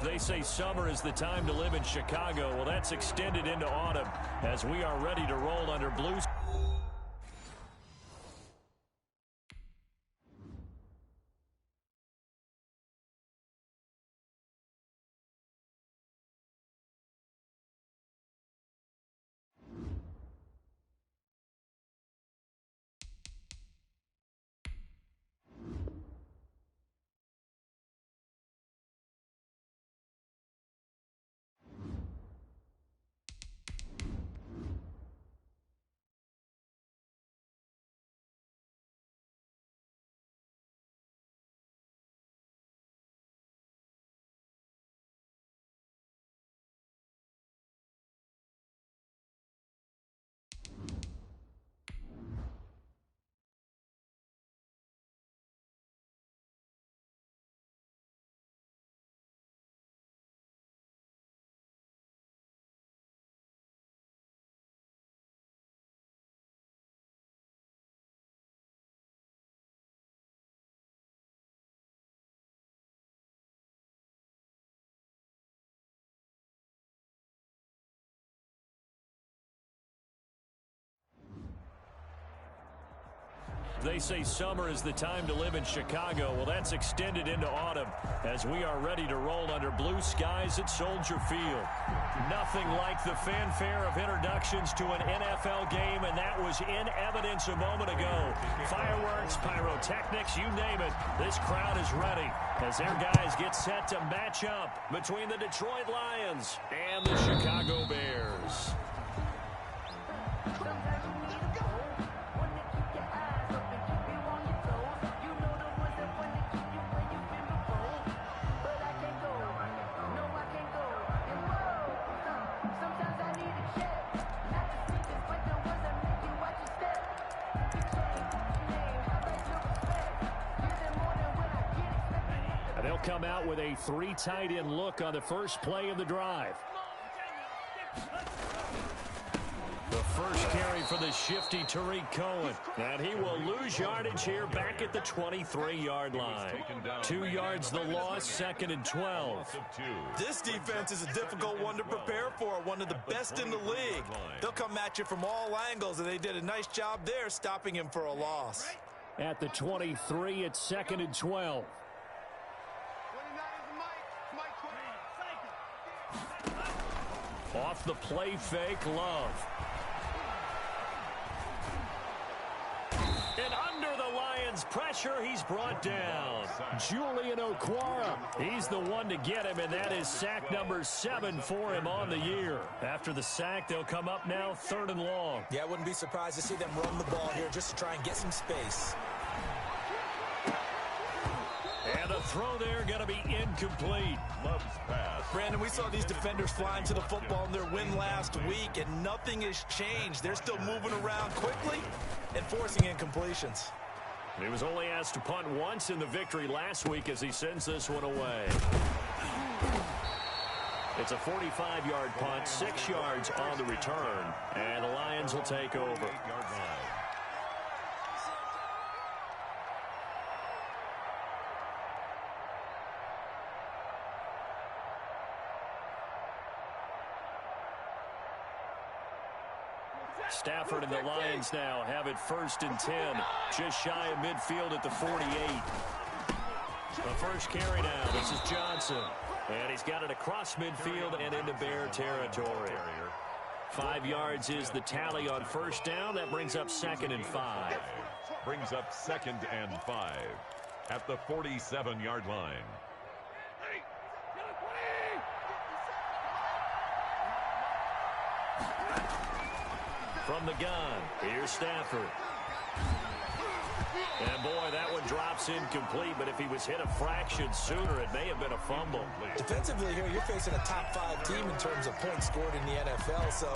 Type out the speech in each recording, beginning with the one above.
They say summer is the time to live in Chicago. Well, that's extended into autumn as we are ready to roll under blue. They say summer is the time to live in Chicago. Well, that's extended into autumn as we are ready to roll under blue skies at Soldier Field. Nothing like the fanfare of introductions to an NFL game, and that was in evidence a moment ago. Fireworks, pyrotechnics, you name it. This crowd is ready as their guys get set to match up between the Detroit Lions and the Chicago Bears. They'll come out with a 3 tight end look on the first play of the drive. The first carry for the shifty Tariq Cohen. And he will lose yardage here back at the 23-yard line. 2 yards the loss, 2nd and 12. This defense is a difficult one to prepare for, one of the best in the league. They'll come at you from all angles, and they did a nice job there stopping him for a loss. At the 23, it's 2nd and 12. Off the play fake, Love. And under the Lions' pressure, he's brought down. Julian Okwara. He's the one to get him, and that is sack number 7 for him on the year. After the sack, they'll come up now 3rd and long. Yeah, I wouldn't be surprised to see them run the ball here just to try and get some space. And the throw there going to be incomplete. Love's pass. Brandon, we saw these defenders flying to the football in their win last week, and nothing has changed. They're still moving around quickly and forcing incompletions. He was only asked to punt once in the victory last week as he sends this one away. It's a 45-yard punt, 6 yards on the return, and the Lions will take over. Stafford and the Lions now have it 1st and 10. Just shy of midfield at the 48. The first carry now. This is Johnson. And he's got it across midfield and into Bear territory. 5 yards is the tally on first down. That brings up 2nd and 5. Brings up 2nd and 5 at the 47-yard line. From the gun, here's Stafford. And boy, that one drops incomplete, but if he was hit a fraction sooner, it may have been a fumble. Defensively here, you're facing a top 5 team in terms of points scored in the NFL. So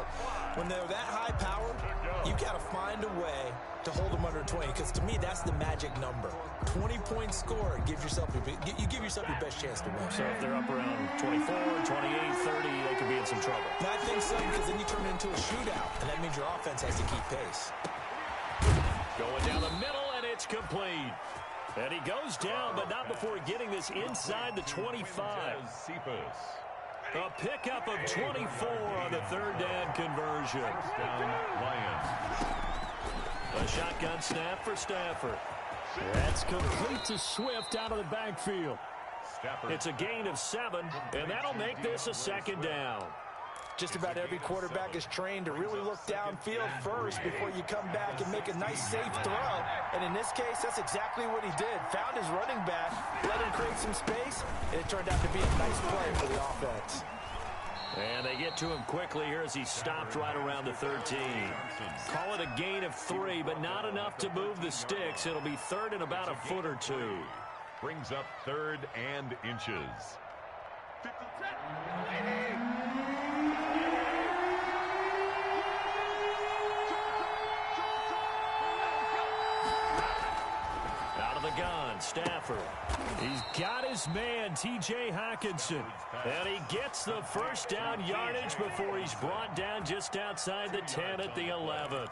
when they're that high power, you got to find a way to hold them under 20, because to me, that's the magic number. 20 points scored, you give yourself your best chance to win. So if they're up around 24, 28, 30, they could be in some trouble. I think so, because then you turn it into a shootout, and that means your offense has to keep pace. Going down the middle, and it's complete. And he goes down, but not before getting this inside the 25. A pickup of 24 on the third down conversion. First down, Lions. A shotgun snap for Stafford. That's complete to Swift out of the backfield. It's a gain of 7, and that'll make this a second down. Just about every quarterback is trained to really look downfield first before you come back and make a nice, safe throw. And in this case, that's exactly what he did. Found his running back, let him create some space, and it turned out to be a nice play for the offense. And they get to him quickly here as he stopped right around the 13. Call it a gain of 3, but not enough to move the sticks. It'll be third and about a foot or two. Brings up third and inches. Out of the gun, Stafford. He's got his man, T.J. Hawkinson. And he gets the first down yardage before he's brought down just outside the 10 at the 11.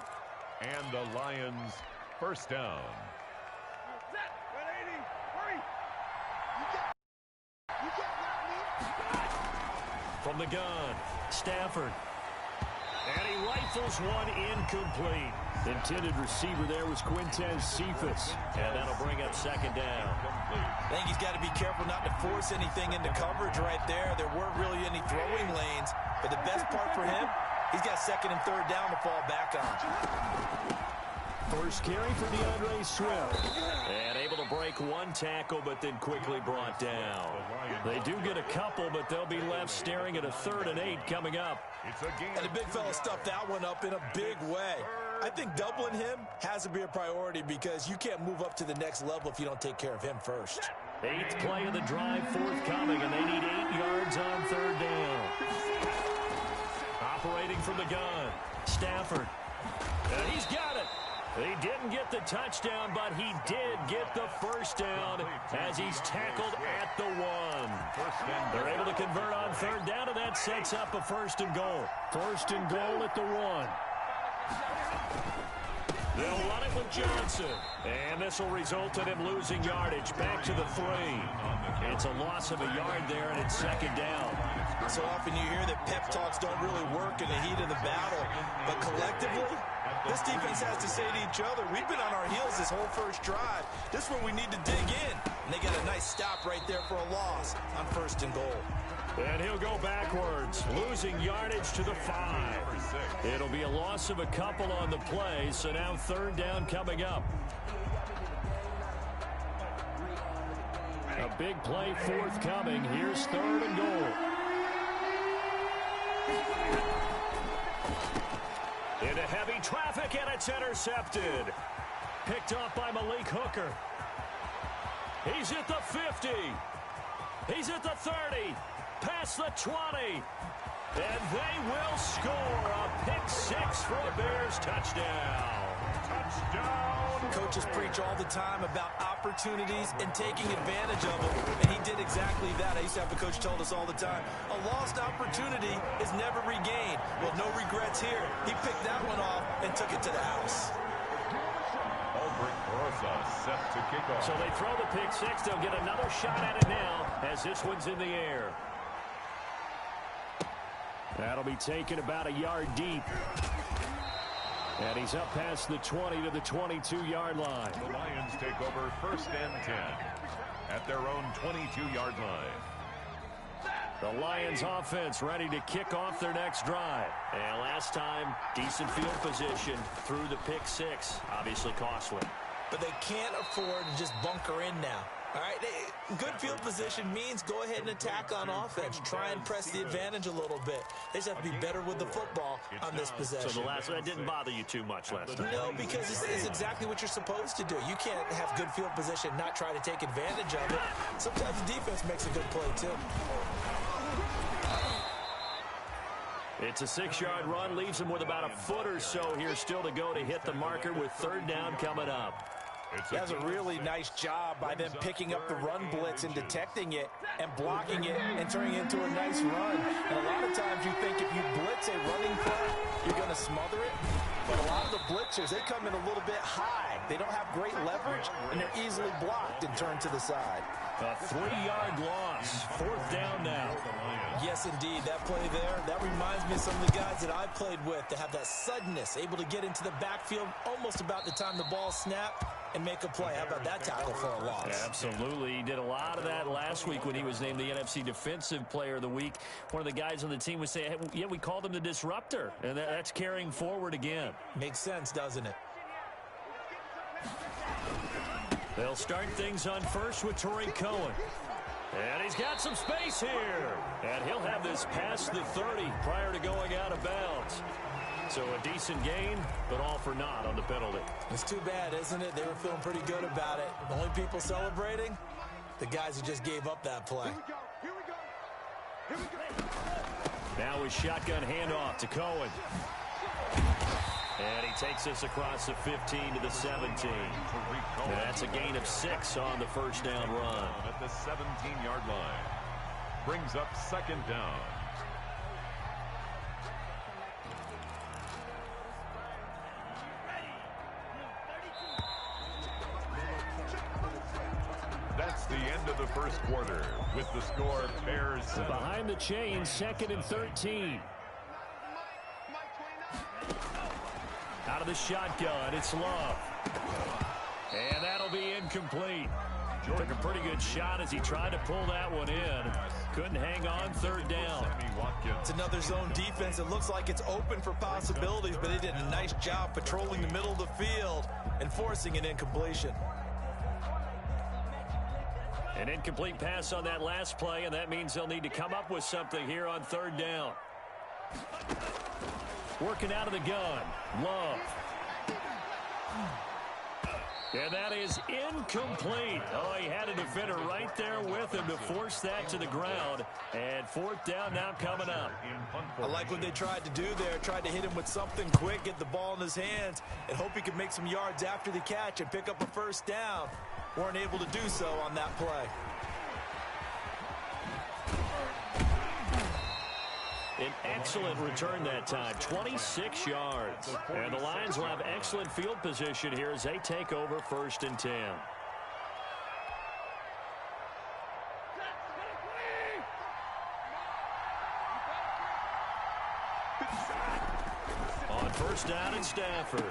And the Lions first down. From the gun, Stafford. And he rifles one incomplete. Intended receiver there was Quintez Cephas. And that'll bring up second down. I think he's got to be careful not to force anything into coverage right there. There weren't really any throwing lanes. But the best part for him, he's got second and third down to fall back on. First carry for DeAndre Swift. And able to break one tackle, but then quickly brought down. They do get a couple, but they'll be left staring at a 3rd and 8 coming up. And the big fella stuffed that one up in a big way. I think doubling him has to be a priority because you can't move up to the next level if you don't take care of him first. 8th play of the drive forthcoming, and they need 8 yards on third down. Operating from the gun, Stafford. And he's got it. He didn't get the touchdown, but he did get the first down as he's tackled at the 1. They're able to convert on third down, and that sets up a 1st and goal. 1st and goal at the 1. They'll run it with Johnson. And this will result in him losing yardage back to the 3. It's a loss of a yard there, and it's second down. So often you hear that pep talks don't really work in the heat of the battle. But collectively, this defense has to say to each other, we've been on our heels this whole first drive. This is where we need to dig in. And they got a nice stop right there for a loss on 1st and goal. And he'll go backwards, losing yardage to the 5. It'll be a loss of a couple on the play, so now third down coming up. A big play forthcoming. Here's 3rd and goal. Into heavy traffic, and it's intercepted. Picked off by Malik Hooker. He's at the 50. He's at the 30. Past the 20. And they will score a pick 6 for a Bears touchdown. Touchdown. Coaches preach all the time about opportunities and taking advantage of them, and he did exactly that. I used to have a coach told us all the time, a lost opportunity is never regained. Well, no regrets here. He picked that one off and took it to the house. Set to kick off. So they throw the pick 6. They'll get another shot at it now as this one's in the air. That'll be taken about a yard deep. And he's up past the 20 to the 22-yard line. The Lions take over 1st and 10 at their own 22-yard line. The Lions offense ready to kick off their next drive. And last time, decent field position through the pick 6. Obviously costly. But they can't afford to just bunker in now. All right, good field position means go ahead and attack on offense. Try and press the advantage a little bit. They just have to be better with the football on this possession. So the last one didn't bother you too much last time. No, because it's exactly what you're supposed to do. You can't have good field position, not try to take advantage of it. Sometimes the defense makes a good play, too. It's a 6-yard run, leaves him with about a foot or so here still to go to hit the marker with third down coming up. That's a really nice job by them picking up the run blitz and detecting it and blocking it and turning it into a nice run. And a lot of times you think if you blitz a running play, you're going to smother it. But a lot of the blitzers, they come in a little bit high. They don't have great leverage, and they're easily blocked and turned to the side. A 3-yard loss. 4th down now. Yes, indeed. That play there, that reminds me of some of the guys that I've played with that have that suddenness, able to get into the backfield almost about the time the ball snapped and make a play. How about that tackle for a loss? Yeah, absolutely. He did a lot of that last week when he was named the NFC Defensive Player of the Week. One of the guys on the team would say, hey, yeah, we called him the disruptor, and that's carrying forward again. Makes sense, doesn't it? They'll start things on first with Torrey Cohen. And he's got some space here. And he'll have this past the 30 prior to going out of bounds. So a decent gain, but all for naught on the penalty. It's too bad, isn't it? They were feeling pretty good about it. The only people celebrating, the guys who just gave up that play. Now his shotgun handoff to Cohen. And he takes us across the 15 to the 17. And that's a gain of 6 on the first down run. At the 17-yard line. Brings up 2nd down. That's the end of the first quarter with the score Bears 7. Behind the chain, 2nd and 13. Out of the shotgun, it's Love. And that'll be incomplete. Took a pretty good shot as he tried to pull that one in. Couldn't hang on, 3rd down. It's another zone defense. It looks like it's open for possibilities, but they did a nice job patrolling the middle of the field and forcing an incompletion. An incomplete pass on that last play, and that means they'll need to come up with something here on 3rd down. Working out of the gun, Love. And that is incomplete. Oh, he had a defender right there with him to force that to the ground. And 4th down now coming up. I like what they tried to do there. Tried to hit him with something quick, get the ball in his hands, and hope he could make some yards after the catch and pick up a 1st down. Weren't able to do so on that play. An excellent return that time, 26 yards. And the Lions will have excellent field position here as they take over 1st and 10. On 1st down, it's Stafford.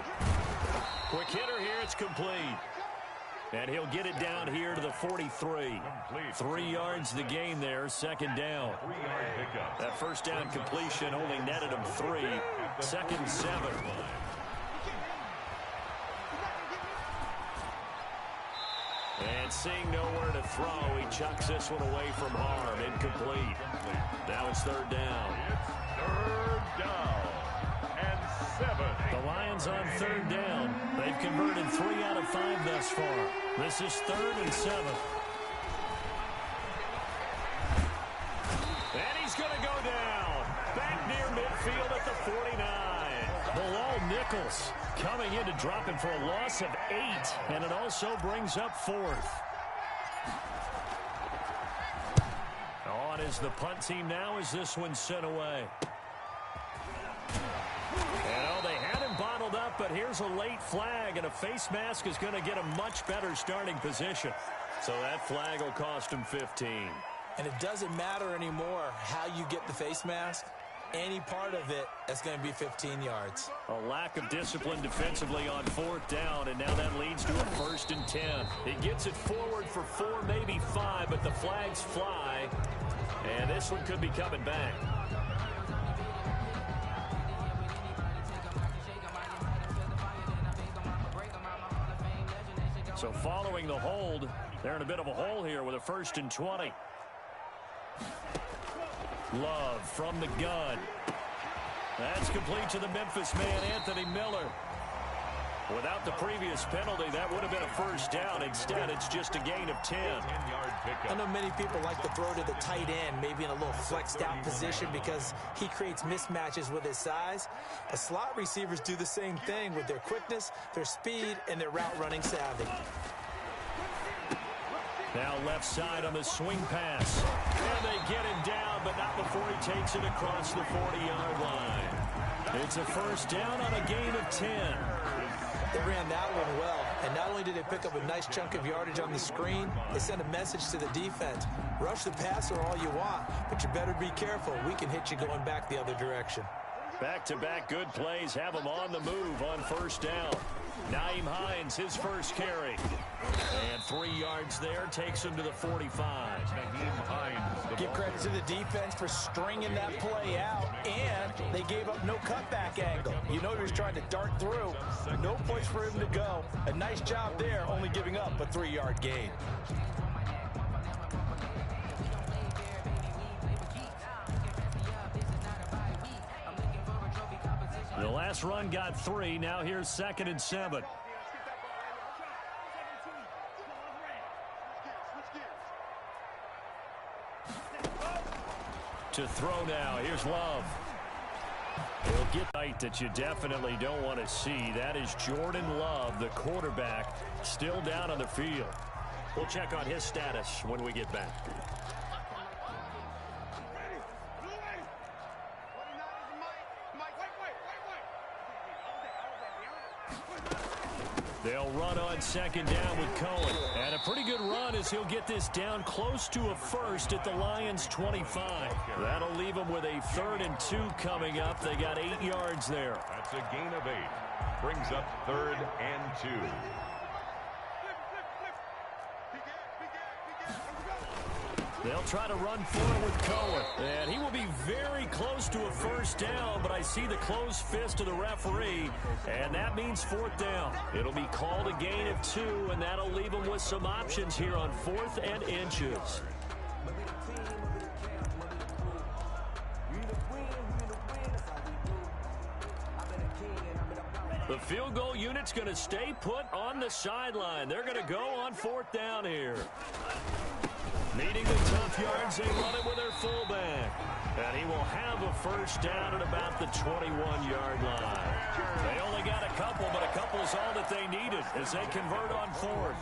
Quick hitter here, it's complete. And he'll get it down here to the 43. 3 yards the gain there, 2nd down. That 1st down completion only netted him 3. 2nd and 7. And seeing nowhere to throw, he chucks this one away from harm. Incomplete. Now it's 3rd down. It's 3rd down and 7. The Lions on 3rd down. They've converted 3 out of 5 thus far. This is 3rd and 7. And he's going to go down. Back near midfield at the 49. Bilal Nichols coming in to drop him for a loss of 8. And it also brings up 4th. On is the punt team now as this one's sent away. They had him bottled up, but here's a late flag, and a face mask is going to get a much better starting position. So that flag will cost him 15. And it doesn't matter anymore how you get the face mask. Any part of it, that's going to be 15 yards. A lack of discipline defensively on 4th down, and now that leads to a 1st and 10. He gets it forward for 4, maybe 5, but the flags fly, and this one could be coming back. So following the hold, they're in a bit of a hole here with a 1st and 20. Love from the gun. That's complete to the Memphis man, Anthony Miller. Without the previous penalty, that would have been a 1st down. Instead, it's just a gain of 10. I know many people like to throw to the tight end, maybe in a little flexed out position because he creates mismatches with his size. But slot receivers do the same thing with their quickness, their speed, and their route running savvy. Now left side on the swing pass. And they get him down, but not before he takes it across the 40-yard line. It's a first down on a gain of 10. They ran that one well, and not only did they pick up a nice chunk of yardage on the screen, they sent a message to the defense. Rush the passer all you want, but you better be careful. We can hit you going back the other direction. Back-to-back good plays have him on the move on first down. Nyheim Hines, his first carry. And 3 yards there, takes him to the 45. Nyheim Hines. Give credit to the defense for stringing that play out, and they gave up no cutback angle. You know he was trying to dart through. No push for him to go. A nice job there, only giving up a 3-yard gain. The last run got 3. Now here's 2nd and 7. To throw now. Here's Love. He'll get right that you definitely don't want to see. That is Jordan Love, the quarterback, still down on the field. We'll check on his status when we get back. They'll run on 2nd down with Cohen. And a pretty good run as he'll get this down close to a first at the Lions' 25. That'll leave them with a 3rd and 2 coming up. They got 8 yards there. That's a gain of 8. Brings up 3rd and 2. They'll try to run forward with Cohen. And he will be very close to a first down, but I see the closed fist of the referee, and that means 4th down. It'll be called a gain of 2, and that'll leave them with some options here on 4th and inches. The field goal unit's going to stay put on the sideline. They're going to go on 4th down here. Needing the tough yards, they run it with their fullback. And he will have a first down at about the 21-yard line. They only got a couple, but a couple is all that they needed as they convert on 4th.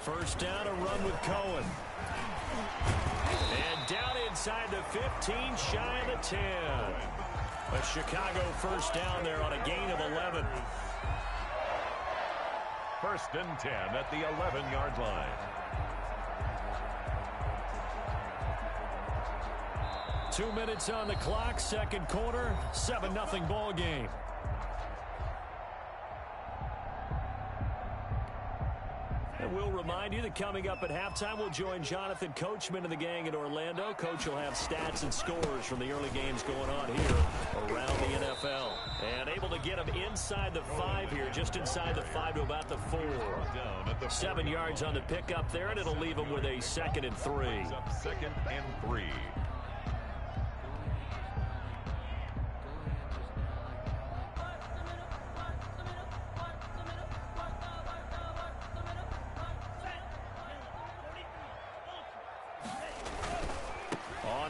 First down, a run with Cohen. And down inside the 15, shy of the 10. A Chicago first down there on a gain of 11. 1st and 10 at the 11-yard line. 2 minutes on the clock, 2nd quarter, 7-0 ball game. And we'll remind you that coming up at halftime, we'll join Jonathan Coachman and the gang in Orlando. Coach will have stats and scores from the early games going on here around the NFL. And able to get them inside the 5 here, just inside the 5 to about the 4. 7 yards on the pickup there, and it'll leave them with a 2nd and 3. 2nd and 3.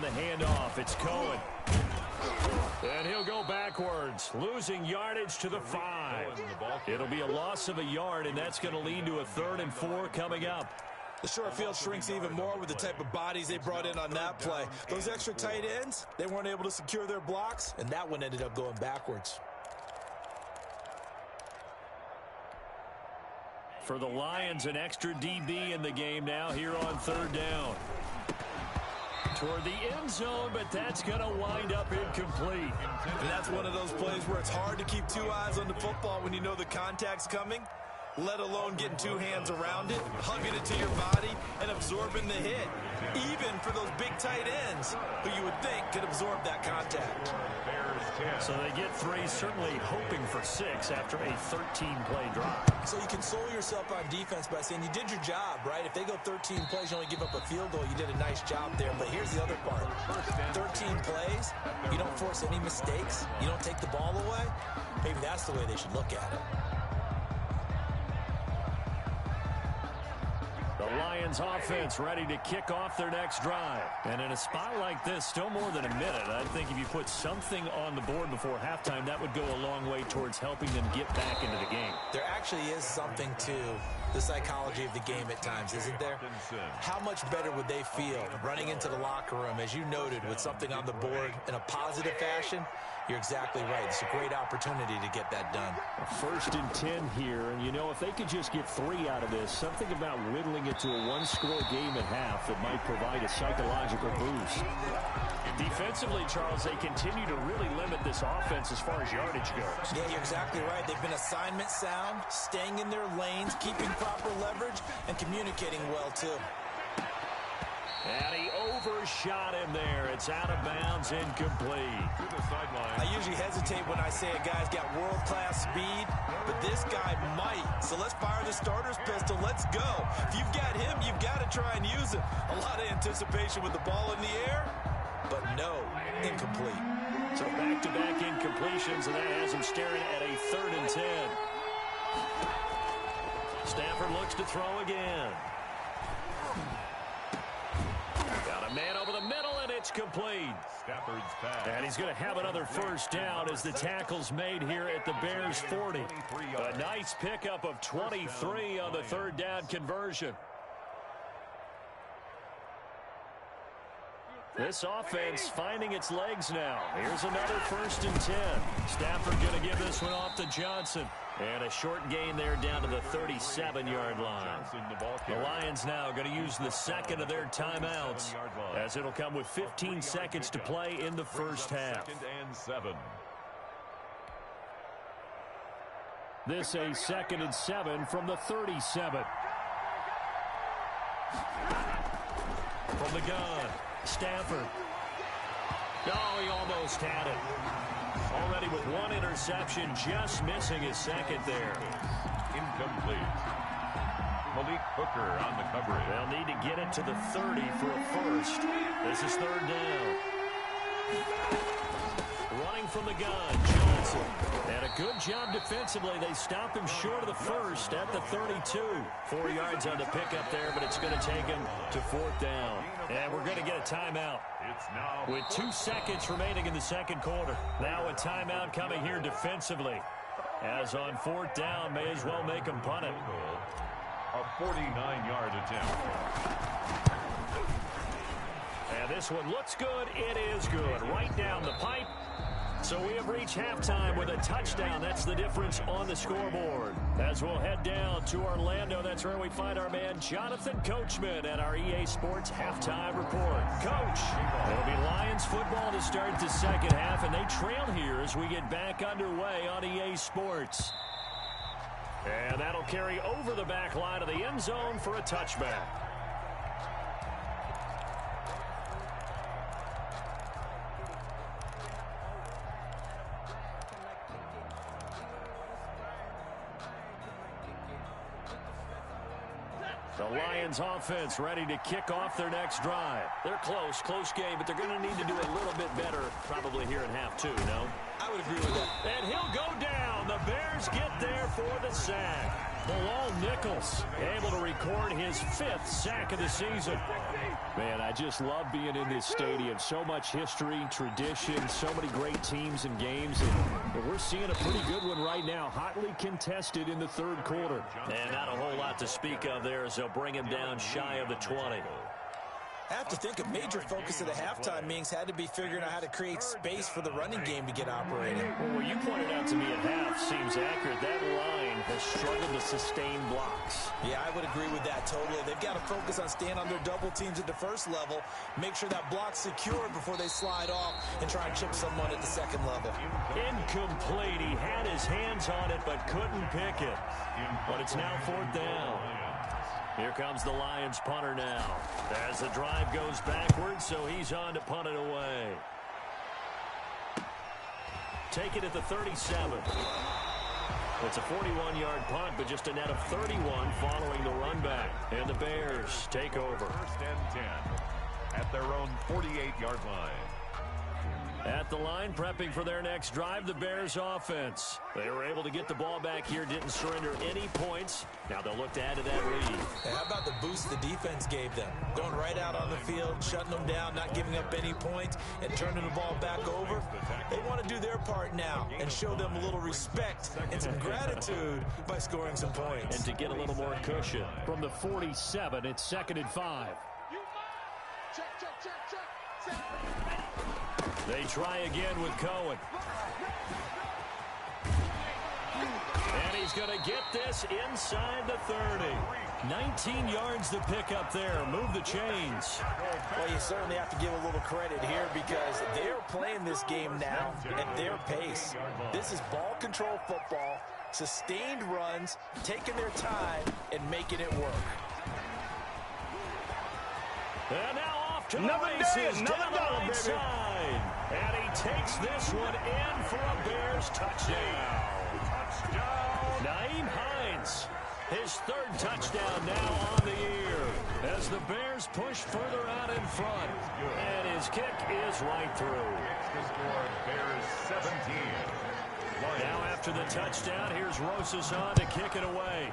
The handoff, it's Cohen. And he'll go backwards, losing yardage to the 5. It'll be a loss of a yard, and that's going to lead to a 3rd and 4 coming up. The short field shrinks even more with the type of bodies they brought in on that play. Those extra tight ends, they weren't able to secure their blocks, and that one ended up going backwards. For the Lions, an extra DB in the game now here on 3rd down. Toward the end zone, but that's going to wind up incomplete. And that's one of those plays where it's hard to keep 2 eyes on the football when you know the contact's coming, let alone getting 2 hands around it, hugging it to your body, and absorbing the hit. Even for those big tight ends who you would think could absorb that contact. So they get 3, certainly hoping for 6 after a 13-play drive. So you console yourself on defense by saying you did your job, right? If they go 13 plays, you only give up a field goal, you did a nice job there. But here's the other part. 13 plays, you don't force any mistakes, you don't take the ball away. Maybe that's the way they should look at it. The Lions Lions offense ready to kick off their next drive. And in a spot like this, still more than a minute, I think if you put something on the board before halftime, that would go a long way towards helping them get back into the game. There actually is something to the psychology of the game at times, isn't there? How much better would they feel running into the locker room, as you noted, with something on the board in a positive fashion? You're exactly right. It's a great opportunity to get that done. 1st and 10 here, and you know, if they could just get 3 out of this, something about whittling it to a one-score game at half that might provide a psychological boost. Defensively, Charles, they continue to really limit this offense as far as yardage goes. Yeah, you're exactly right. They've been assignment sound, staying in their lanes, keeping proper leverage, and communicating well, too. And he overshot him there. It's out of bounds, incomplete. To the sideline. I usually hesitate when I say a guy's got world-class speed, but this guy might. So let's fire the starter's pistol. Let's go. If you've got him, you've got to try and use him. A lot of anticipation with the ball in the air, but no, incomplete. So back-to-back incompletions, and that has him staring at a 3rd and 10. Stafford looks to throw again. Got a man over the middle, and it's complete. Stafford's pass. And he's going to have another 1st down as the tackle's made here at the Bears 40. A nice pickup of 23 on the 3rd down conversion. This offense finding its legs now. Here's another 1st and 10. Stafford going to give this one off to Johnson. And a short gain there down to the 37-yard line. The Lions now going to use the 2nd of their timeouts, as it'll come with 15 seconds to play in the 1st half. 2nd and 7. This a 2nd and 7 from the 37. From the gun, Stafford. Oh, he almost had it. Already with 1 interception, just missing his 2nd there. Incomplete. Malik Hooker on the coverage. They'll need to get it to the 30 for a 1st. This is 3rd down. Running from the gun, Johnson. And a good job defensively. They stop him short of the 1st at the 32. 4 yards on the pickup there, but it's going to take him to 4th down. And we're going to get a timeout. It's now with 2 seconds remaining in the 2nd quarter. Now a timeout coming here defensively. As on 4th down, may as well make them punt it. A 49-yard attempt. And this one looks good. It is good. Right down the pipe. So we have reached halftime with a touchdown. That's the difference on the scoreboard. As we'll head down to Orlando, that's where we find our man Jonathan Coachman at our EA Sports Halftime Report. Coach, it'll be Lions football to start the 2nd half, and they trail here as we get back underway on EA Sports. And that'll carry over the back line of the end zone for a touchback. The Lions offense ready to kick off their next drive. They're close game, but they're going to need to do a little bit better probably here in half 2, no? I would agree with that. And he'll go down. The Bears get there for the sack. Bilal Nichols able to record his 5th sack of the season. Man, I just love being in this stadium. So much history, tradition, so many great teams and games. And we're seeing a pretty good one right now, hotly contested in the 3rd quarter. And not a whole lot to speak of there as they'll bring him down shy of the 20. I have to think a major focus of the halftime meetings had to be figuring out how to create space for the running game to get operating. Well, what you pointed out to me at half seems accurate. That line has struggled to sustain blocks. Yeah, I would agree with that totally. They've got to focus on staying on their double teams at the 1st level, make sure that block's secured before they slide off and try and chip someone at the 2nd level. Incomplete. He had his hands on it but couldn't pick it. But it's now 4th down. Here comes the Lions punter now. As the drive goes backwards, so he's on to punt it away. Take it at the 37. It's a 41-yard punt, but just a net of 31 following the run back. And the Bears take over. 1st and 10 at their own 48-yard line. At the line, prepping for their next drive, the Bears offense. They were able to get the ball back here, didn't surrender any points. Now they'll look to add to that lead. Hey, how about the boost the defense gave them? Going right out on the field, shutting them down, not giving up any points, and turning the ball back over. They want to do their part now and show them a little respect and some gratitude by scoring some points. And to get a little more cushion. From the 47, it's 2nd and 5. They try again with Cohen. And he's going to get this inside the 30. 19 yards to pick up there. Move the chains. Well, you certainly have to give a little credit here because they're playing this game now at their pace. This is ball control football, sustained runs, taking their time, and making it work. And now off to the races down the right side. And he takes this one in for a Bears touchdown. Nyheim Hines, his 3rd touchdown now on the year as the Bears push further out in front. And his kick is right through. The score, Bears 17. Now after the touchdown, here's Rosas on to kick it away.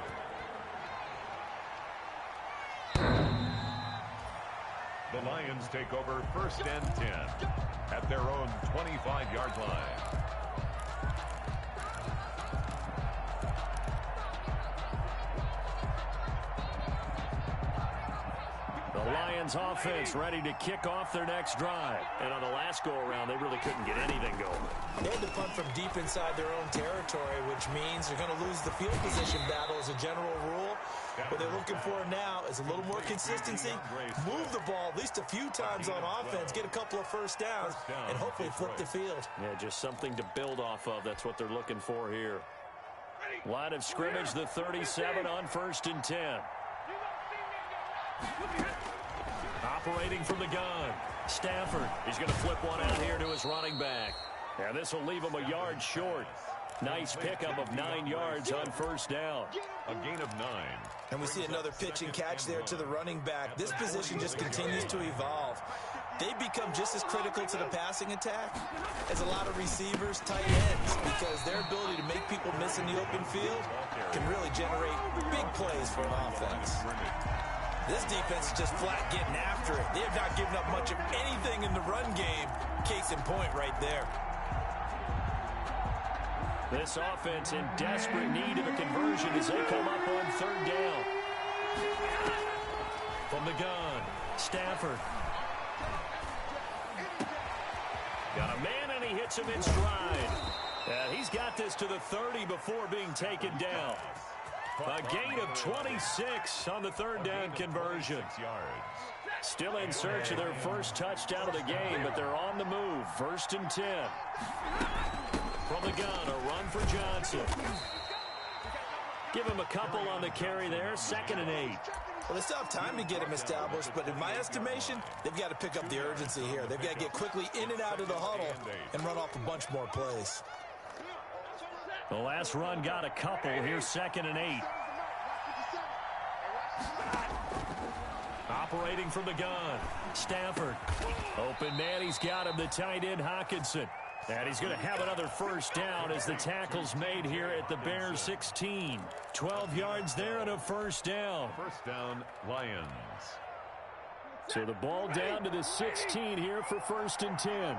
The Lions take over 1st and 10 at their own 25-yard line. The Lions offense ready to kick off their next drive. And on the last go-around, they really couldn't get anything going. They had to punt from deep inside their own territory, which means they're going to lose the field position battle as a general rule. What they're looking for now is a little more consistency, move the ball at least a few times on offense, get a couple of first downs, and hopefully flip the field. Yeah, just something to build off of. That's what they're looking for here. Line of scrimmage, the 37 on 1st and 10. Operating from the gun. Stafford. He's going to flip one out here to his running back. And this will leave him a yard short. Nice pickup of 9 yards on 1st down. A gain of 9. And we see another pitch and catch there to the running back. This position just continues to evolve. They become just as critical to the passing attack as a lot of receivers, tight ends, because their ability to make people miss in the open field can really generate big plays for an offense. This defense is just flat getting after it. They have not given up much of anything in the run game. Case in point right there. This offense in desperate need of a conversion as they come up on 3rd down. From the gun, Stafford. Got a man and he hits him in stride. And he's got this to the 30 before being taken down. A gain of 26 on the 3rd down conversion. Still in search of their first touchdown of the game, but they're on the move. 1st and 10. From the gun, a run for Johnson. Give him a couple on the carry there. 2nd and 8. Well, they still have time to get him established, but in my estimation, they've got to pick up the urgency here. They've got to get quickly in and out of the huddle and run off a bunch more plays. The last run got a couple. Here's 2nd and 8. Operating from the gun, Stafford. Open man, he's got him, the tight end Hockenson. And he's going to have another first down as the tackle's made here at the Bears 16. 12 yards there and a first down. First down, Lions. So the ball down to the 16 here for 1st and 10.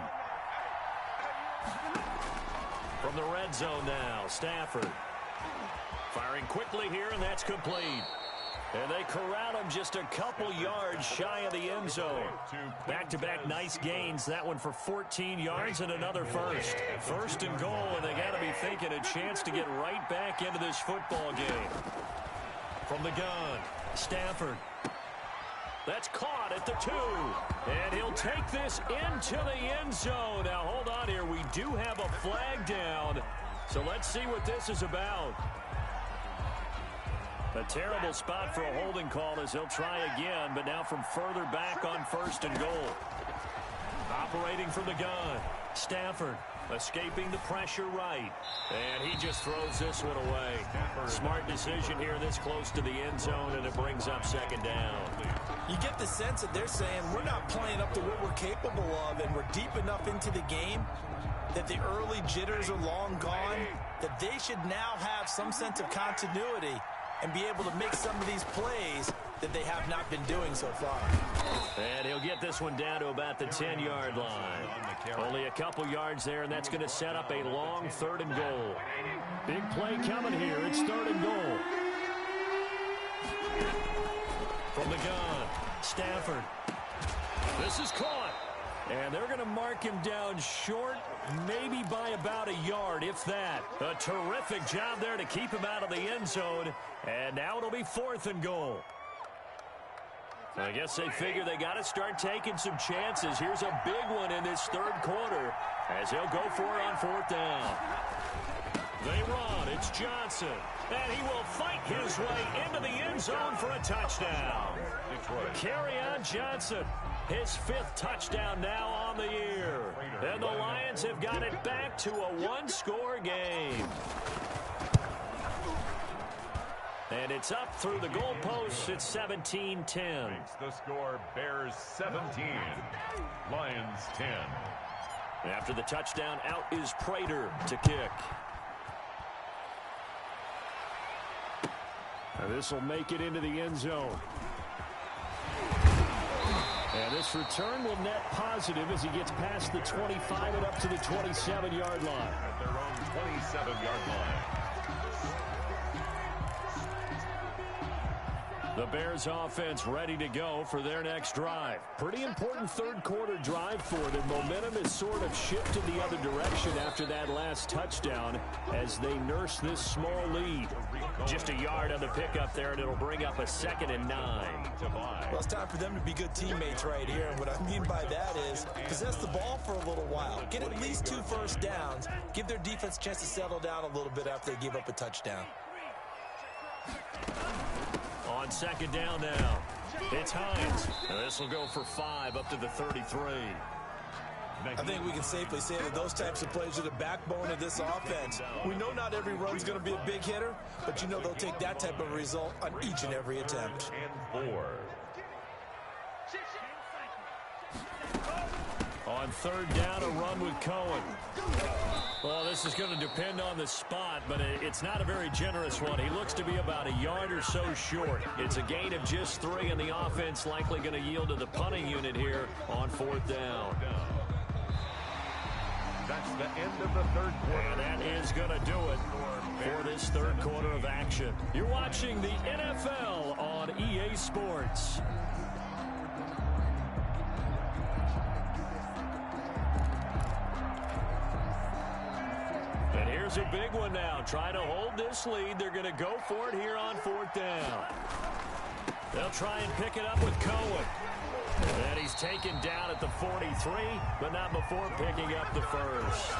From the red zone now, Stafford. Firing quickly here, and that's complete. And they corral him just a couple yards shy of the end zone. Back-to-back nice gains. That one for 14 yards and another first. 1st and goal, and they got to be thinking a chance to get right back into this football game. From the gun, Stafford. That's caught at the 2. And he'll take this into the end zone. Now, hold on here. We do have a flag down. So let's see what this is about. A terrible spot for a holding call as he'll try again, but now from further back on 1st and goal. Operating from the gun, Stafford escaping the pressure right. And he just throws this one away. Smart decision here this close to the end zone, and it brings up 2nd down. You get the sense that they're saying we're not playing up to what we're capable of, and we're deep enough into the game that the early jitters are long gone, that they should now have some sense of continuity and be able to make some of these plays that they have not been doing so far. And he'll get this one down to about the 10-yard line. Only a couple yards there, and that's going to set up a long 3rd and goal. Big play coming here. It's 3rd and goal. From the gun, Stafford. This is caught. And they're going to mark him down short, maybe by about a yard, if that. A terrific job there to keep him out of the end zone. And now it'll be 4th and goal. I guess they figure they got to start taking some chances. Here's a big one in this 3rd quarter as he'll go for it on 4th down. They run. It's Johnson. And he will fight his way into the end zone for a touchdown. Carry on Johnson. His 5th touchdown now on the year. And the Lions have got it back to a 1-score game. And it's up through the goalposts. It's 17-10. The score, Bears 17, Lions 10. After the touchdown, out is Prater to kick. And this will make it into the end zone. And this return will net positive as he gets past the 25 and up to the 27-yard line. At their own 27-yard line. The Bears offense ready to go for their next drive. Pretty important 3rd quarter drive for them. Momentum has sort of shifted the other direction after that last touchdown as they nurse this small lead. Just a yard on the pickup there, and it'll bring up a 2nd and 9. Well, it's time for them to be good teammates right here. And what I mean by that is possess the ball for a little while. Get at least 2 first downs. Give their defense a chance to settle down a little bit after they give up a touchdown. On 2nd down now, it's Hines. This will go for 5 up to the 33. I think we can safely say that those types of plays are the backbone of this offense. We know not every run's going to be a big hitter, but you know they'll take that type of result on each and every attempt. And 4. On 3rd down, a run with Cohen. Well, this is going to depend on the spot, but it's not a very generous one. He looks to be about a yard or so short. It's a gain of just 3, and the offense likely going to yield to the punting unit here on 4th down. That's the end of the 3rd quarter. And that is going to do it for this 3rd quarter of action. You're watching the NFL on EA Sports. And here's a big one now. Trying to hold this lead. They're going to go for it here on 4th down. They'll try and pick it up with Cohen. And he's taken down at the 43, but not before picking up the first.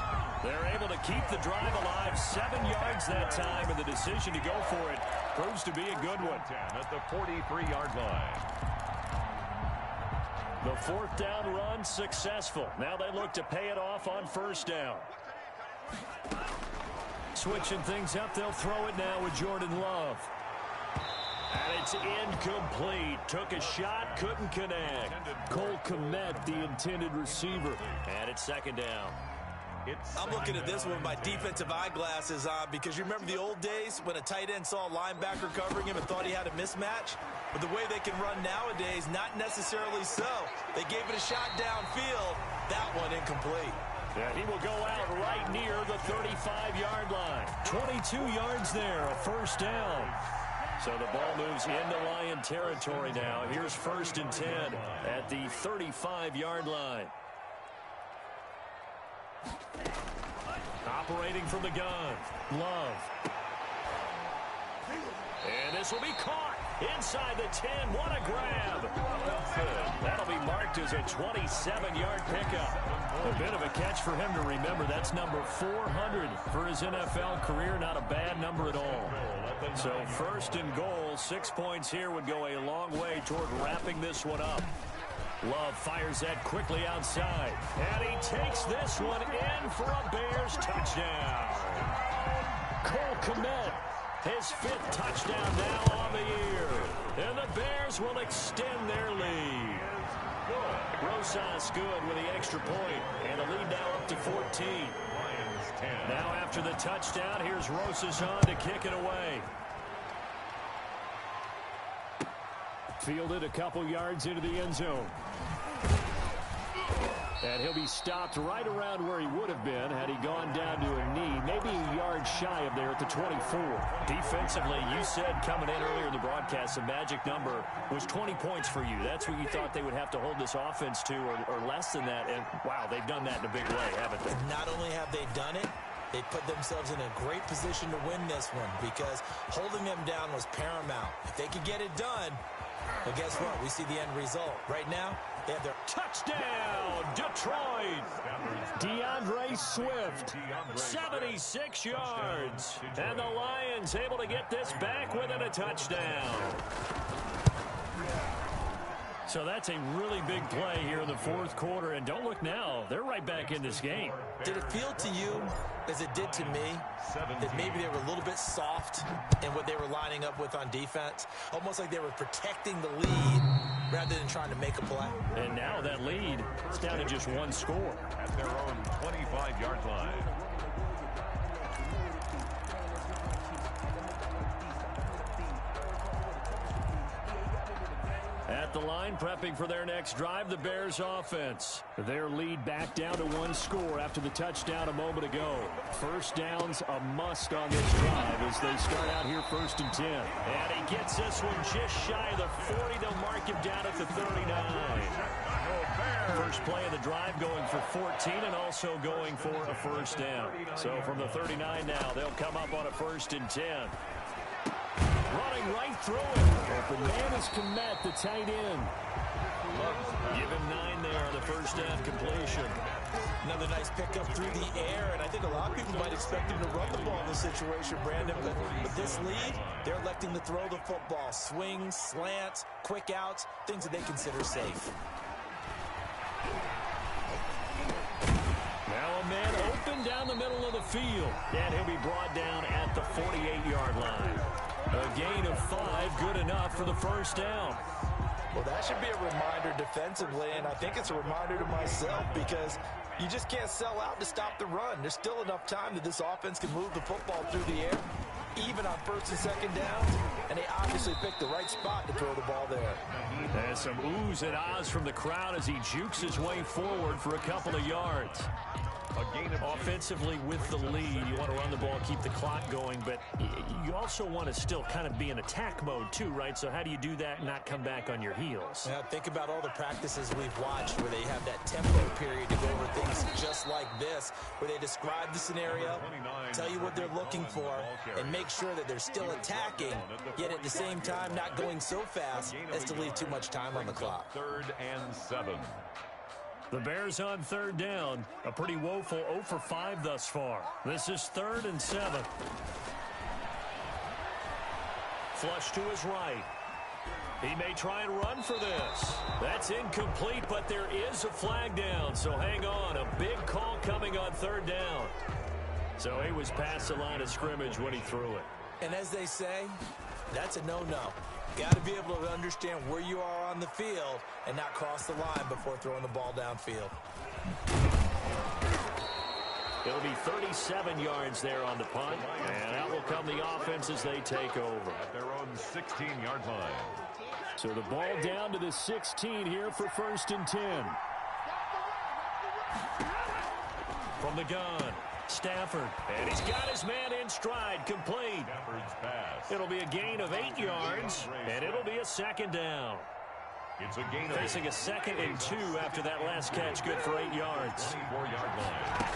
They're able to keep the drive alive, 7 yards that time, and the decision to go for it proves to be a good one. At the 43-yard line. The 4th down run successful. Now they look to pay it off on 1st down. Switching things up, they'll throw it now with Jordan Love. And it's incomplete. Took a shot, couldn't connect. Cole Kmet, the intended receiver. And it's 2nd down. I'm looking at this one with my defensive eyeglasses on because you remember the old days when a tight end saw a linebacker covering him and thought he had a mismatch? But the way they can run nowadays, not necessarily so. They gave it a shot downfield. That one incomplete. Yeah, he will go out right near the 35-yard line. 22 yards there, a 1st down. So the ball moves into Lion territory now. Here's 1st and 10 at the 35-yard line. Operating from the gun, Love. And this will be caught inside the 10. What a grab. That'll be marked as a 27-yard pickup. A bit of a catch for him to remember. That's number 400 for his NFL career. Not a bad number at all. So 1st and goal, 6 points here would go a long way toward wrapping this one up. Love fires that quickly outside. And he takes this one in for a Bears touchdown. Cole Kmet His 5th touchdown now on the year. And the Bears will extend their lead. Rosas good with the extra point, and the lead now up to 14. Now after the touchdown, here's Rosas on to kick it away. Fielded a couple yards into the end zone. And he'll be stopped right around where he would have been had he gone down to a knee, maybe a yard shy of there at the 24. Defensively, you said coming in earlier in the broadcast, the magic number was 20 points for you. That's what you thought they would have to hold this offense to, or less than that. And, wow, they've done that in a big way, haven't they? Not only have they done it, they put themselves in a great position to win this one because holding them down was paramount. If they could get it done, well, guess what? We see the end result. Right now, they have their touchdown, Detroit. DeAndre Swift, 76 yards. And the Lions able to get this back within a touchdown. So that's a really big play here in the 4th quarter. And don't look now, they're right back in this game. Did it feel to you, as it did to me, that maybe they were a little bit soft in what they were lining up with on defense? Almost like they were protecting the lead rather than trying to make a play. And now that lead is down to just 1 score. At their own 25-yard line. At the line, prepping for their next drive, the Bears offense. Their lead back down to 1 score after the touchdown a moment ago. First down's a must on this drive as they start out here 1st and 10. And he gets this one just shy of the 40. They'll mark him down at the 39. First play of the drive going for 14 and also going for a first down. So from the 39 now, they'll come up on a 1st and 10. Running right through it. Open man is Komet, the tight end. Give him 9 there on the first down completion. Another nice pickup through the air, and I think a lot of people might expect him to run the ball in this situation, Brandon, but with this lead, they're electing to throw the football. Swings, slants, quick outs, things that they consider safe. Now a man open down the middle of the field, and he'll be brought down at the 48-yard line. A gain of 5, good enough for the first down. Well, that should be a reminder defensively, and I think it's a reminder to myself because you just can't sell out to stop the run. There's still enough time that this offense can move the football through the air, even on 1st and 2nd downs, and they obviously picked the right spot to throw the ball there. And some oohs and ahs from the crowd as he jukes his way forward for a couple of yards. Offensively with the lead, you want to run the ball, keep the clock going, but you also want to still kind of be in attack mode too, right? So how do you do that and not come back on your heels? Yeah, think about all the practices we've watched where they have that tempo period to go over things just like this, where they describe the scenario, tell you what they're looking for, and make sure that they're still attacking, yet at the same time not going so fast as to leave too much time on the clock. 3rd and 7. The Bears on 3rd down. A pretty woeful 0 for 5 thus far. This is 3rd and 7. Flush to his right. He may try and run for this. That's incomplete, but there is a flag down, so hang on. A big call coming on 3rd down. So he was past the line of scrimmage when he threw it. And as they say, that's a no-no. Got to be able to understand where you are on the field and not cross the line before throwing the ball downfield. It'll be 37 yards there on the punt, and out will come the offense as they take over. At their own 16-yard line. So the ball down to the 16 here for 1st and 10. From the gun, Stafford, and he's got his man in stride, complete. Stafford's pass. It'll be a gain of 8 yards, and it'll be a 2nd down. It's a gain of Facing a 2nd and 2 after that last catch, good for 8 yards. 24-yard line.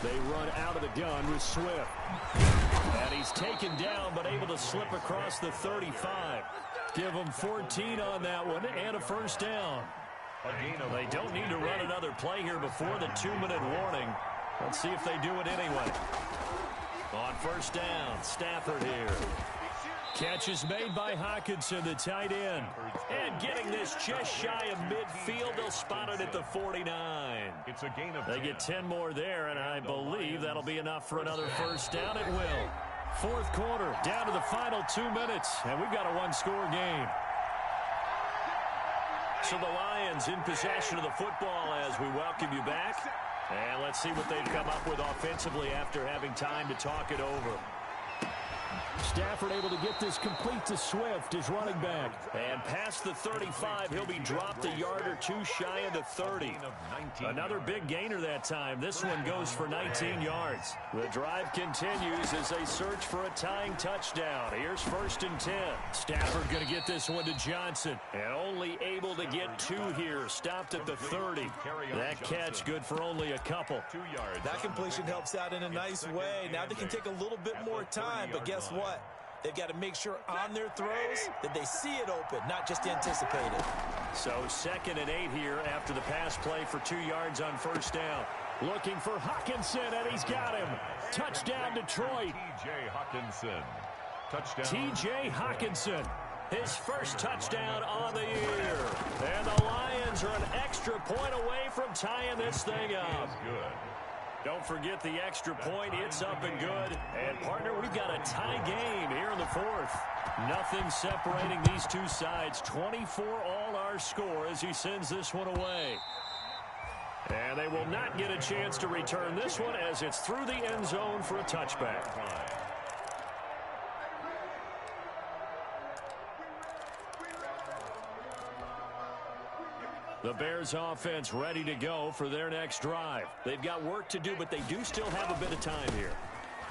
They run out of the gun with Swift. And he's taken down, but able to slip across the 35. Give him 14 on that one, and a first down. They don't need to run another play here before the 2-minute warning. Let's see if they do it anyway. On first down, Stafford here. Catch is made by Hawkinson, the tight end. And getting this just shy of midfield, they'll spot it at the 49. It's a gain of They get 10 more there, and I believe that'll be enough for another first down. It will. Fourth quarter, down to the final 2 minutes, and we've got a one-score game. So the Lions in possession of the football as we welcome you back. And let's see what they've come up with offensively after having time to talk it over. Stafford able to get this complete to Swift, his running back. And past the 35, he'll be dropped a yard or two shy of the 30. Another big gainer that time. This one goes for 19 yards. The drive continues as they search for a tying touchdown. Here's 1st and 10. Stafford going to get this one to Johnson. And only able to get 2 here. Stopped at the 30. That catch good for only a couple. 2 yards. That completion helps out in a nice way. Now they can take a little bit more time, but guess what? They've got to make sure on their throws that they see it open, not just anticipate it. So 2nd and 8 here after the pass play for 2 yards on 1st down. Looking for Hockenson, and he's got him. Touchdown, Detroit. T.J. Hockenson. Touchdown. T.J. Hockenson. His first touchdown on the year. And the Lions are an extra point away from tying this thing up. Good. Don't forget the extra point. It's up and good. And, partner, we've got a tie game here in the 4th. Nothing separating these two sides. 24 all our score as he sends this one away. And they will not get a chance to return this one as it's through the end zone for a touchback. The Bears offense ready to go for their next drive. They've got work to do, but they do still have a bit of time here.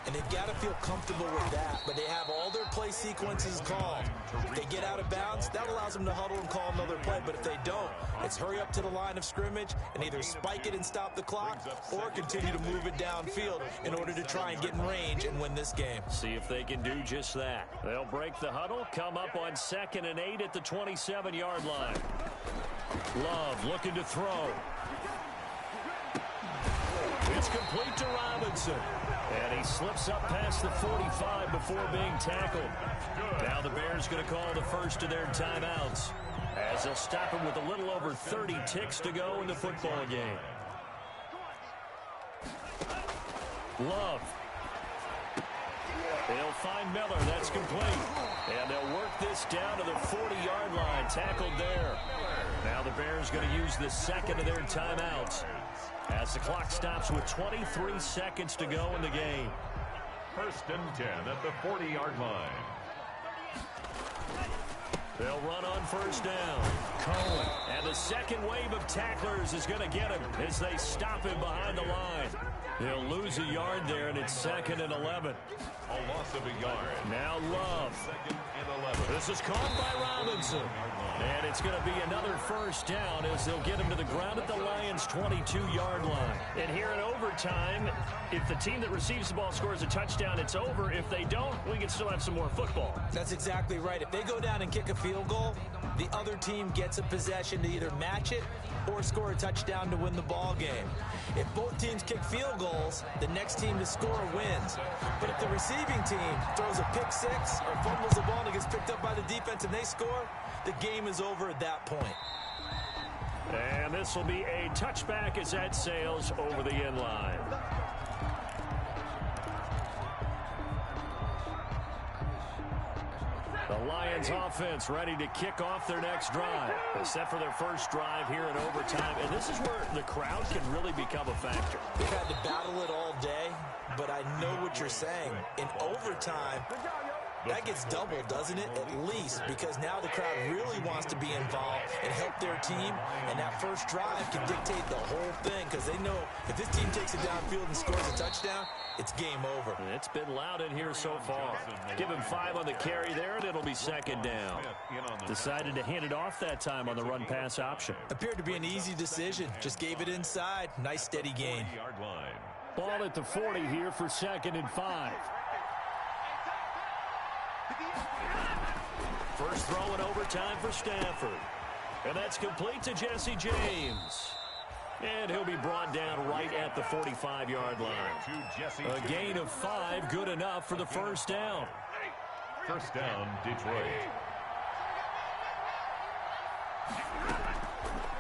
And they've got to feel comfortable with that, but they have all their play sequences called. If they get out of bounds, that allows them to huddle and call another play, but if they don't, it's hurry up to the line of scrimmage and either spike it and stop the clock or continue to move it downfield in order to try and get in range and win this game. See if they can do just that. They'll break the huddle, come up on 2nd and 8 at the 27-yard line. Love looking to throw. It's complete to Robinson. And he slips up past the 45 before being tackled. Now the Bears going to call the first of their timeouts as they'll stop him with a little over 30 ticks to go in the football game. Love. They'll find Miller. That's complete. And they'll work this down to the 40-yard line. Tackled there. Now the Bears going to use the 2nd of their timeouts as the clock stops with 23 seconds to go in the game. 1st and 10 at the 40-yard line. They'll run on 1st down. Cohen. And the second wave of tacklers is going to get him as they stop him behind the line. They'll lose a yard there, and it's 2nd and 11. A loss of a yard. Now Love. 2nd and 11. This is caught by Robinson. And it's going to be another 1st down as they'll get him to the ground at the Lions' 22-yard line. And here in overtime, if the team that receives the ball scores a touchdown, it's over. If they don't, we can still have some more football. That's exactly right. If they go down and kick a field goal, the other team gets a possession to either match it or score a touchdown to win the ball game. If both teams kick field goals, the next team to score wins. But if the receiving team throws a pick six or fumbles the ball and it gets picked up by the defense and they score, the game is over at that point. And this will be a touchback as that sails over the end line. The Lions offense ready to kick off their next drive. They set for their first drive here in overtime. And this is where the crowd can really become a factor. They've had to battle it all day, but I know what you're saying. In overtime, that gets doubled, doesn't it? At least, because now the crowd really wants to be involved and help their team, and that first drive can dictate the whole thing because they know if this team takes it downfield and scores a touchdown, it's game over. It's been loud in here so far. Give him 5 on the carry there, and it'll be 2nd down. Decided to hand it off that time on the run-pass option. Appeared to be an easy decision. Just gave it inside. Nice, steady gain. Ball at the 40 here for 2nd and 5. First throw in overtime for Stafford. And that's complete to Jesse James. And he'll be brought down right at the 45-yard line. A gain of 5, good enough for the first down. First down, Detroit.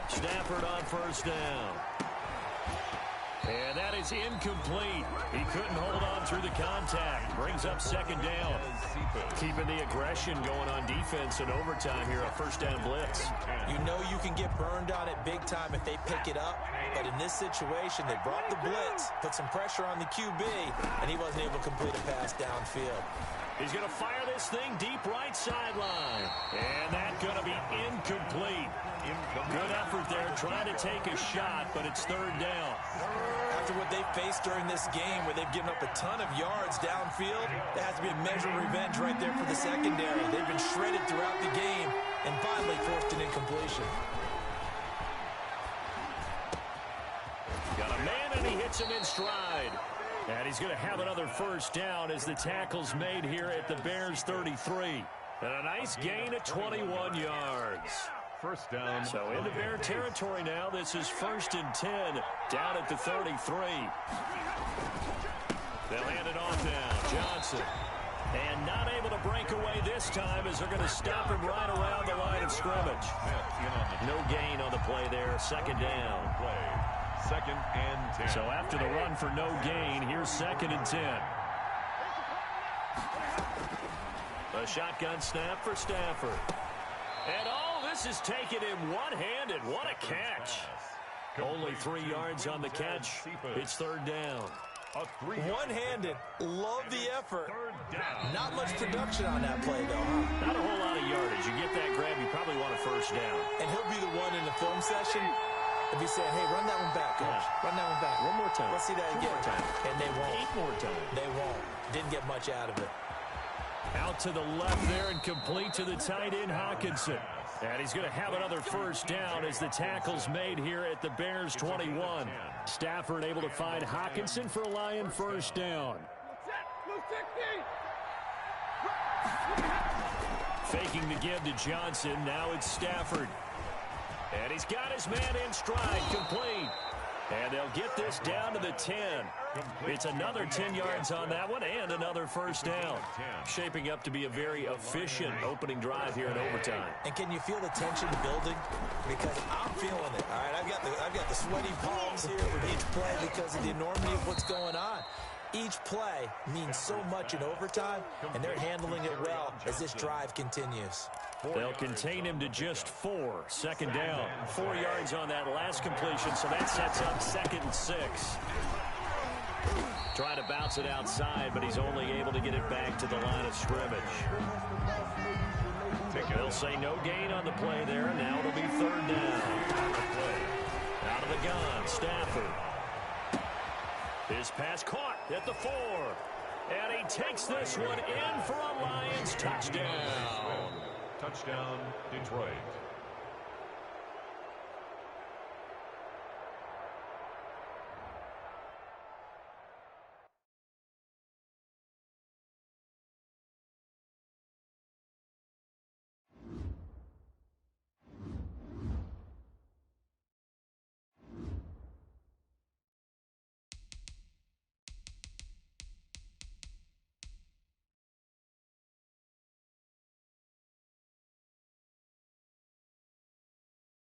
Stafford on first down. And that is incomplete. He couldn't hold on through the contact. Brings up second down. Keeping the aggression going on defense in overtime here, a first down blitz. You know you can get burned on it big time if they pick it up, but in this situation, they brought the blitz, put some pressure on the QB, and he wasn't able to complete a pass downfield. He's going to fire this thing deep right sideline. And that's going to be incomplete. Good effort there trying to take a shot, but it's third down. After what they've faced during this game where they've given up a ton of yards downfield, there has to be a measure of revenge right there for the secondary. They've been shredded throughout the game and finally forced an incompletion. Got a man and he hits him in stride. And he's going to have another first down as the tackle's made here at the Bears 33. And a nice gain of 21 yards. First down. So into Bear territory now. This is 1st and 10 down at the 33. They'll hand it off now. Johnson. And not able to break away this time as they're going to stop him right around the line of scrimmage. No gain on the play there. Second down. Second and 10. So after the run for no gain, here's 2nd and 10. A shotgun snap for Stafford. And this is taken in one-handed. What a catch. Only 3 yards on the catch. It's third down. One-handed. Love the effort. Not much production on that play, though, huh? Not a whole lot of yardage. You get that grab, you probably want a first down. And he'll be the one in the film session if he said, hey, run that one back, coach. Yeah. Run that one back. One more time. Let's see that again. 2 more times. And they won't. 8 more times. They won't. Didn't get much out of it. Out to the left there and complete to the tight end, Hockenson. And he's going to have another first down as the tackle's made here at the Bears 21. Stafford able to find Hockenson for a Lion first down. Faking the give to Johnson. Now it's Stafford. And he's got his man in stride, complete. And they'll get this down to the 10. It's another 10 yards on that one and another first down. Shaping up to be a very efficient opening drive here in overtime. And can you feel the tension building? Because I'm feeling it. All right, I've got the sweaty palms here with each play because of the enormity of what's going on. Each play means so much in overtime, and they're handling it well as this drive continues. They'll contain him to just 4. Second down. 4 yards on that last completion, so that sets up 2nd and 6. Trying to bounce it outside, but he's only able to get it back to the line of scrimmage. They'll say no gain on the play there, and now it'll be third down. Out of the gun, Stafford. His pass caught at the 4. And he takes this one in for a Lions touchdown. Touchdown, Detroit.